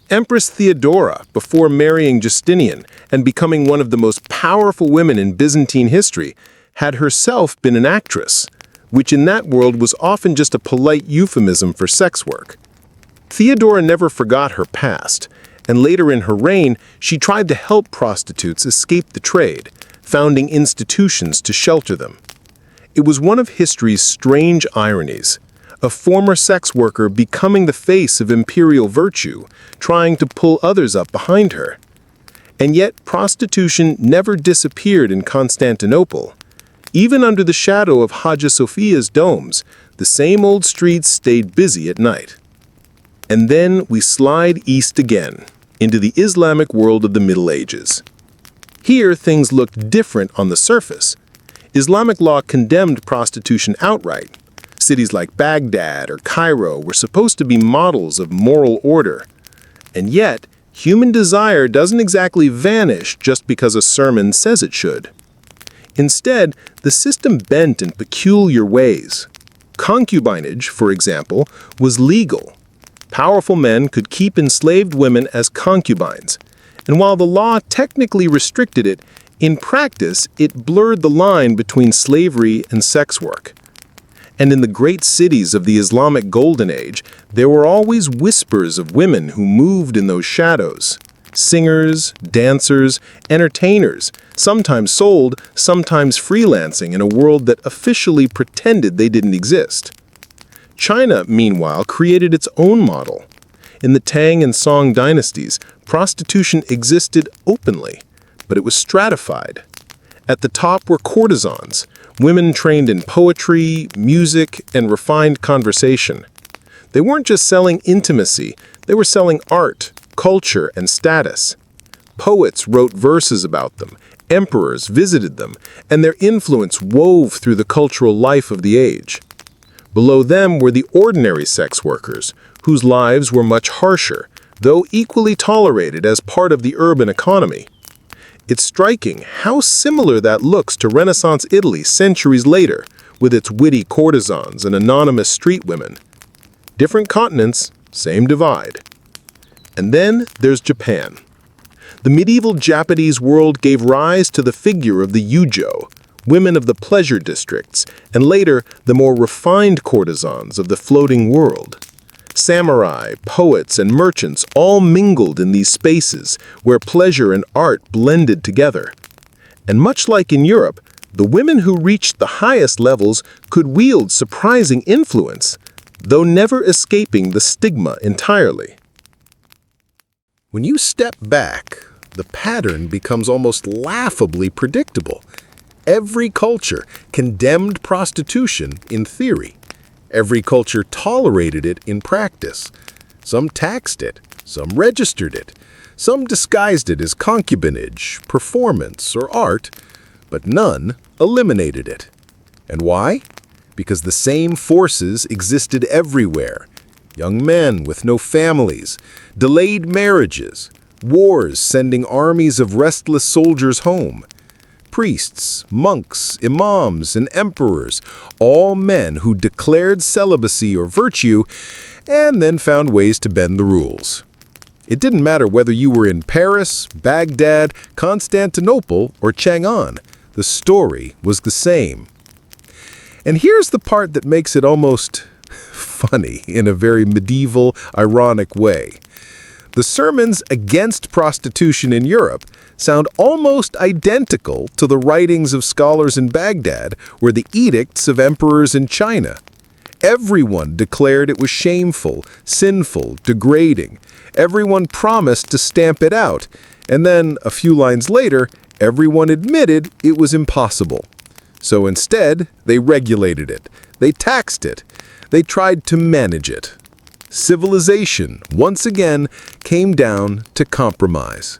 Empress Theodora, before marrying Justinian and becoming one of the most powerful women in Byzantine history, had herself been an actress, which in that world was often just a polite euphemism for sex work. Theodora never forgot her past, and later in her reign, she tried to help prostitutes escape the trade, founding institutions to shelter them. It was one of history's strange ironies, a former sex worker becoming the face of imperial virtue, trying to pull others up behind her. And yet, prostitution never disappeared in Constantinople. Even under the shadow of Hagia Sophia's domes, the same old streets stayed busy at night. And then we slide east again, into the Islamic world of the Middle Ages. Here, things looked different on the surface. Islamic law condemned prostitution outright. Cities like Baghdad or Cairo were supposed to be models of moral order. And yet, human desire doesn't exactly vanish just because a sermon says it should. Instead, the system bent in peculiar ways. Concubinage, for example, was legal. Powerful men could keep enslaved women as concubines, and while the law technically restricted it, in practice it blurred the line between slavery and sex work. And in the great cities of the Islamic Golden Age, there were always whispers of women who moved in those shadows. Singers, dancers, entertainers, sometimes sold, sometimes freelancing in a world that officially pretended they didn't exist. China, meanwhile, created its own model. In the Tang and Song dynasties, prostitution existed openly, but it was stratified. At the top were courtesans, women trained in poetry, music, and refined conversation. They weren't just selling intimacy, they were selling art, culture, and status. Poets wrote verses about them, emperors visited them, and their influence wove through the cultural life of the age. Below them were the ordinary sex workers, whose lives were much harsher, though equally tolerated as part of the urban economy. It's striking how similar that looks to Renaissance Italy centuries later, with its witty courtesans and anonymous street women. Different continents, same divide. And then there's Japan. The medieval Japanese world gave rise to the figure of the yujo, women of the pleasure districts, and later the more refined courtesans of the floating world. Samurai, poets, and merchants all mingled in these spaces where pleasure and art blended together. And much like in Europe, the women who reached the highest levels could wield surprising influence, though never escaping the stigma entirely. When you step back, the pattern becomes almost laughably predictable. Every culture condemned prostitution in theory. Every culture tolerated it in practice. Some taxed it, some registered it, some disguised it as concubinage, performance, or art, but none eliminated it. And why? Because the same forces existed everywhere. Young men with no families, delayed marriages, wars sending armies of restless soldiers home. Priests, monks, imams, and emperors, all men who declared celibacy or virtue and then found ways to bend the rules. It didn't matter whether you were in Paris, Baghdad, Constantinople, or Chang'an. The story was the same. And here's the part that makes it almost funny in a very medieval, ironic way. The sermons against prostitution in Europe sound almost identical to the writings of scholars in Baghdad or the edicts of emperors in China. Everyone declared it was shameful, sinful, degrading. Everyone promised to stamp it out. And then, a few lines later, everyone admitted it was impossible. So instead, they regulated it. They taxed it. They tried to manage it. Civilization, once again, came down to compromise.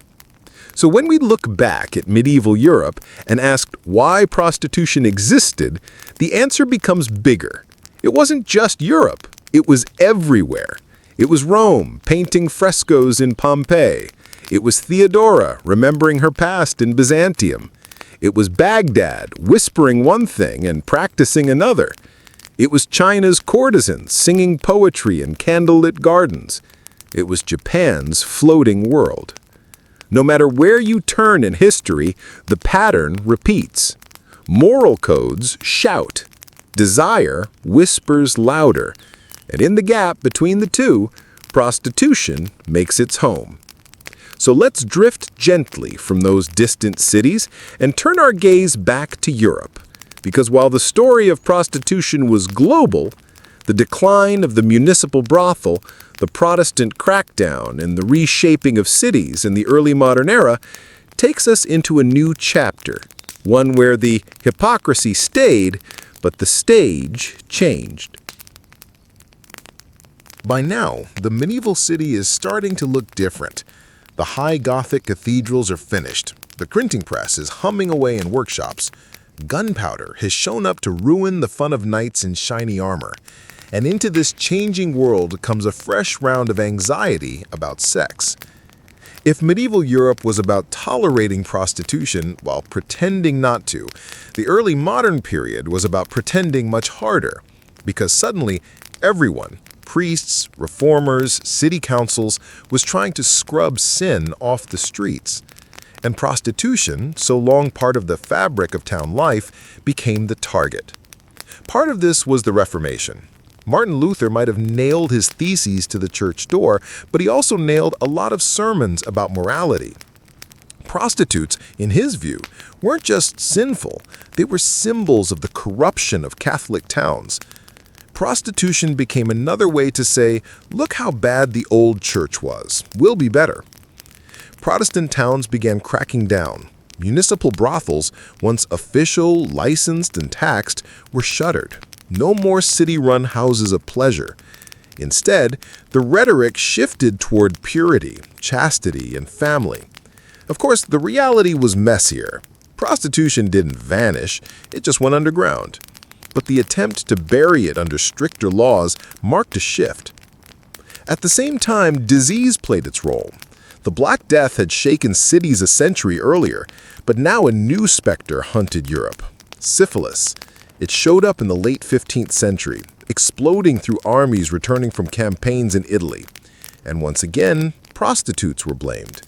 So when we look back at medieval Europe and ask why prostitution existed, the answer becomes bigger. It wasn't just Europe. It was everywhere. It was Rome, painting frescoes in Pompeii. It was Theodora, remembering her past in Byzantium. It was Baghdad, whispering one thing and practicing another. It was China's courtesans, singing poetry in candlelit gardens. It was Japan's floating world. No matter where you turn in history, the pattern repeats. Moral codes shout. Desire whispers louder. And in the gap between the two, prostitution makes its home. So let's drift gently from those distant cities and turn our gaze back to Europe. Because while the story of prostitution was global, the decline of the municipal brothel, the Protestant crackdown, and the reshaping of cities in the early modern era takes us into a new chapter, one where the hypocrisy stayed, but the stage changed. By now, the medieval city is starting to look different. The high Gothic cathedrals are finished. The printing press is humming away in workshops. Gunpowder has shown up to ruin the fun of knights in shiny armor. And into this changing world comes a fresh round of anxiety about sex. If medieval Europe was about tolerating prostitution while pretending not to, the early modern period was about pretending much harder, because suddenly everyone, priests, reformers, city councils, was trying to scrub sin off the streets. And prostitution, so long part of the fabric of town life, became the target. Part of this was the Reformation. Martin Luther might have nailed his theses to the church door, but he also nailed a lot of sermons about morality. Prostitutes, in his view, weren't just sinful, they were symbols of the corruption of Catholic towns. Prostitution became another way to say, look how bad the old church was, we'll be better. Protestant towns began cracking down. Municipal brothels, once official, licensed, and taxed, were shuttered. No more city-run houses of pleasure. Instead, the rhetoric shifted toward purity, chastity, and family. Of course, the reality was messier. Prostitution didn't vanish, it just went underground. But the attempt to bury it under stricter laws marked a shift. At the same time, disease played its role. The Black Death had shaken cities a century earlier, but now a new specter hunted Europe: syphilis. It showed up in the late 15th century, exploding through armies returning from campaigns in Italy. And once again, prostitutes were blamed.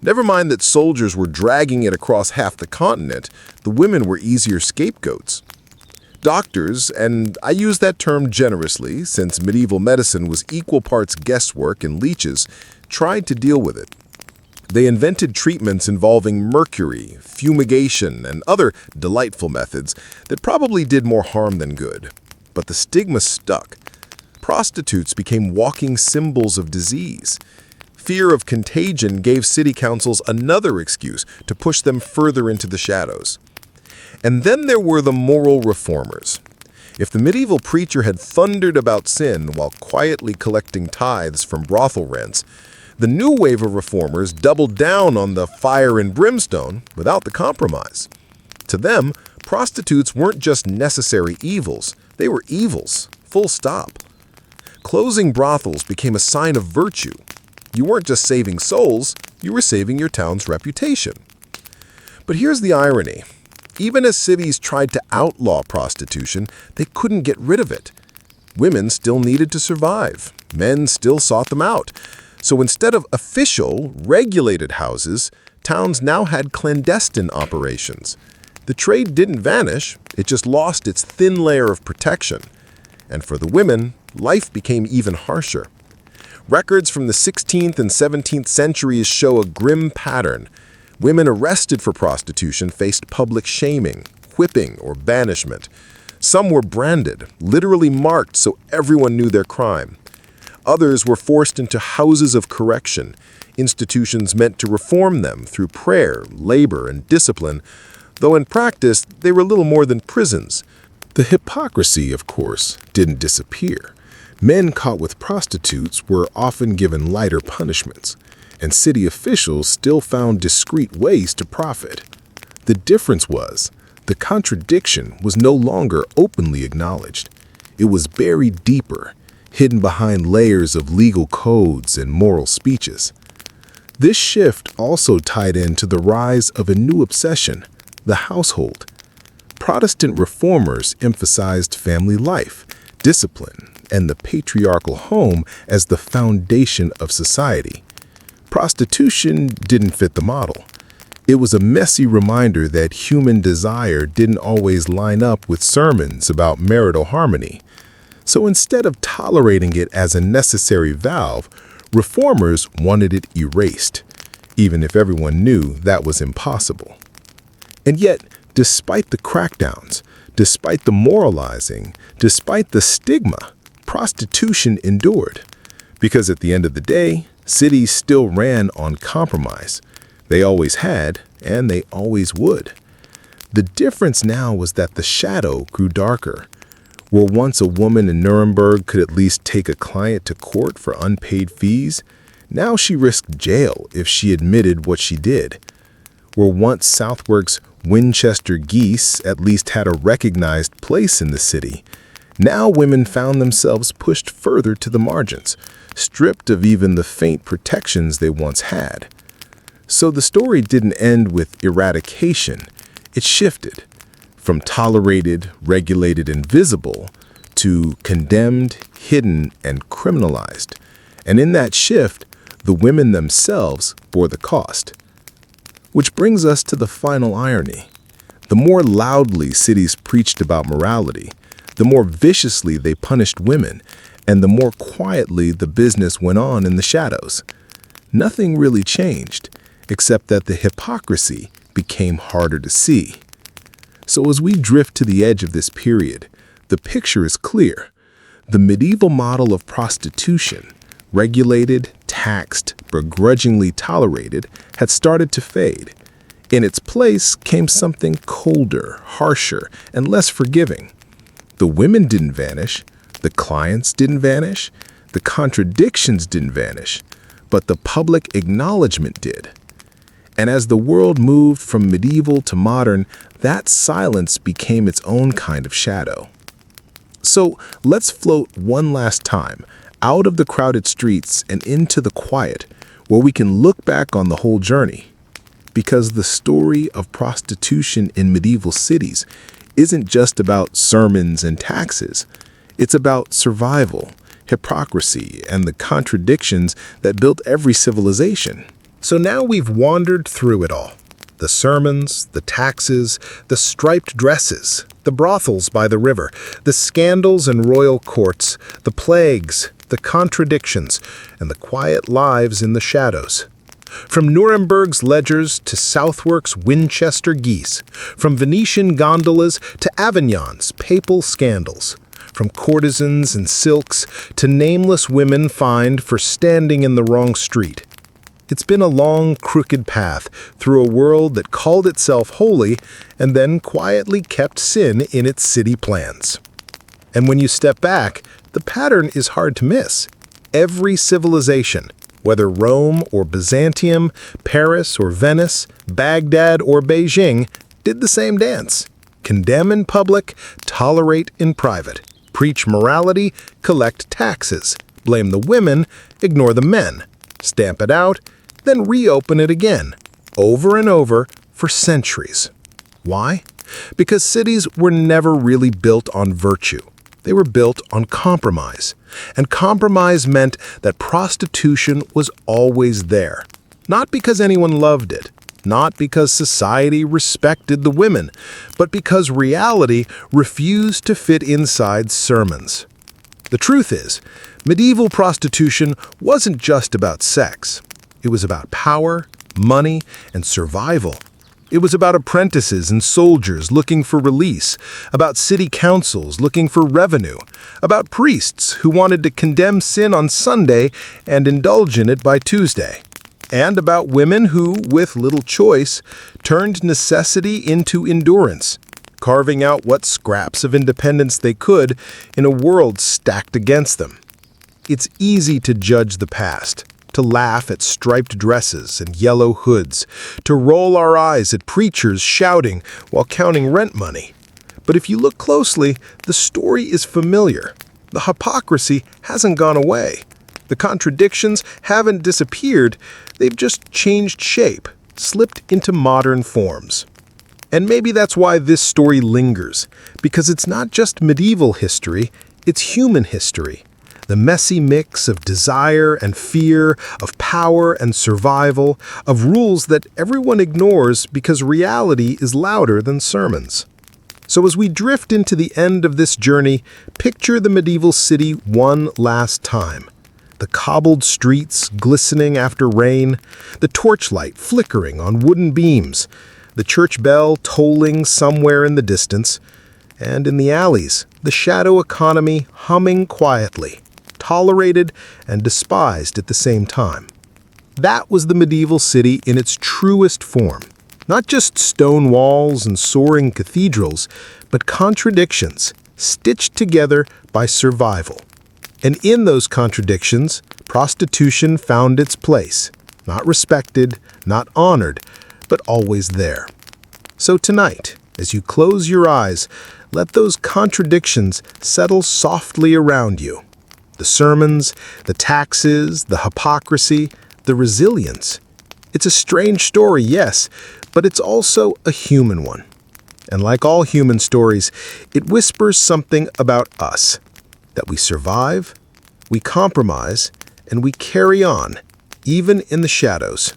Never mind that soldiers were dragging it across half the continent, the women were easier scapegoats. Doctors, and I use that term generously since medieval medicine was equal parts guesswork and leeches, tried to deal with it. They invented treatments involving mercury, fumigation, and other delightful methods that probably did more harm than good. But the stigma stuck. Prostitutes became walking symbols of disease. Fear of contagion gave city councils another excuse to push them further into the shadows. And then there were the moral reformers. If the medieval preacher had thundered about sin while quietly collecting tithes from brothel rents, the new wave of reformers doubled down on the fire and brimstone without the compromise. To them, prostitutes weren't just necessary evils, they were evils, full stop. Closing brothels became a sign of virtue. You weren't just saving souls, you were saving your town's reputation. But here's the irony. Even as cities tried to outlaw prostitution, they couldn't get rid of it. Women still needed to survive. Men still sought them out. So instead of official, regulated houses, towns now had clandestine operations. The trade didn't vanish, it just lost its thin layer of protection. And for the women, life became even harsher. Records from the 16th and 17th centuries show a grim pattern. Women arrested for prostitution faced public shaming, whipping, or banishment. Some were branded, literally marked so everyone knew their crime. Others were forced into houses of correction, institutions meant to reform them through prayer, labor, and discipline, though in practice they were little more than prisons. The hypocrisy, of course, didn't disappear. Men caught with prostitutes were often given lighter punishments, and city officials still found discreet ways to profit. The difference was, the contradiction was no longer openly acknowledged. It was buried deeper, hidden behind layers of legal codes and moral speeches. This shift also tied into the rise of a new obsession, the household. Protestant reformers emphasized family life, discipline, and the patriarchal home as the foundation of society. Prostitution didn't fit the model. It was a messy reminder that human desire didn't always line up with sermons about marital harmony. So instead of tolerating it as a necessary valve, reformers wanted it erased, even if everyone knew that was impossible. And yet, despite the crackdowns, despite the moralizing, despite the stigma, prostitution endured. Because at the end of the day, cities still ran on compromise. They always had, and they always would. The difference now was that the shadow grew darker. Where once a woman in Nuremberg could at least take a client to court for unpaid fees, now she risked jail if she admitted what she did. Where once Southwark's Winchester geese at least had a recognized place in the city, now women found themselves pushed further to the margins, stripped of even the faint protections they once had. So the story didn't end with eradication, it shifted. From tolerated, regulated, and visible to condemned, hidden, and criminalized. And in that shift, the women themselves bore the cost. Which brings us to the final irony. The more loudly cities preached about morality, the more viciously they punished women, and the more quietly the business went on in the shadows. Nothing really changed, except that the hypocrisy became harder to see. So as we drift to the edge of this period, the picture is clear. The medieval model of prostitution, regulated, taxed, begrudgingly tolerated, had started to fade. In its place came something colder, harsher, and less forgiving. The women didn't vanish, the clients didn't vanish, the contradictions didn't vanish, but the public acknowledgement did. And as the world moved from medieval to modern, that silence became its own kind of shadow. So let's float one last time, out of the crowded streets and into the quiet, where we can look back on the whole journey. Because the story of prostitution in medieval cities isn't just about sermons and taxes. It's about survival, hypocrisy, and the contradictions that built every civilization. So now we've wandered through it all. The sermons, the taxes, the striped dresses, the brothels by the river, the scandals in royal courts, the plagues, the contradictions, and the quiet lives in the shadows. From Nuremberg's ledgers to Southwark's Winchester geese, from Venetian gondolas to Avignon's papal scandals, from courtesans and silks to nameless women fined for standing in the wrong street. It's been a long, crooked path through a world that called itself holy and then quietly kept sin in its city plans. And when you step back, the pattern is hard to miss. Every civilization, whether Rome or Byzantium, Paris or Venice, Baghdad or Beijing, did the same dance. Condemn in public, tolerate in private. Preach morality, collect taxes. Blame the women, ignore the men. Stamp it out, then reopen it again, over and over for centuries. Why? Because cities were never really built on virtue. They were built on compromise. And compromise meant that prostitution was always there. Not because anyone loved it, not because society respected the women, but because reality refused to fit inside sermons. The truth is, medieval prostitution wasn't just about sex. It was about power, money, and survival. It was about apprentices and soldiers looking for release, about city councils looking for revenue, about priests who wanted to condemn sin on Sunday and indulge in it by Tuesday, and about women who, with little choice, turned necessity into endurance, carving out what scraps of independence they could in a world stacked against them. It's easy to judge the past, to laugh at striped dresses and yellow hoods, to roll our eyes at preachers shouting while counting rent money. But if you look closely, the story is familiar. The hypocrisy hasn't gone away. The contradictions haven't disappeared, they've just changed shape, slipped into modern forms. And maybe that's why this story lingers, because it's not just medieval history, it's human history. The messy mix of desire and fear, of power and survival, of rules that everyone ignores because reality is louder than sermons. So as we drift into the end of this journey, picture the medieval city one last time. The cobbled streets glistening after rain, the torchlight flickering on wooden beams, the church bell tolling somewhere in the distance, and in the alleys, the shadow economy humming quietly, tolerated and despised at the same time. That was the medieval city in its truest form. Not just stone walls and soaring cathedrals, but contradictions stitched together by survival. And in those contradictions, prostitution found its place, not respected, not honored, but always there. So tonight, as you close your eyes, let those contradictions settle softly around you. The sermons, the taxes, the hypocrisy, the resilience. It's a strange story, yes, but it's also a human one. And like all human stories, it whispers something about us, that we survive, we compromise, and we carry on, even in the shadows.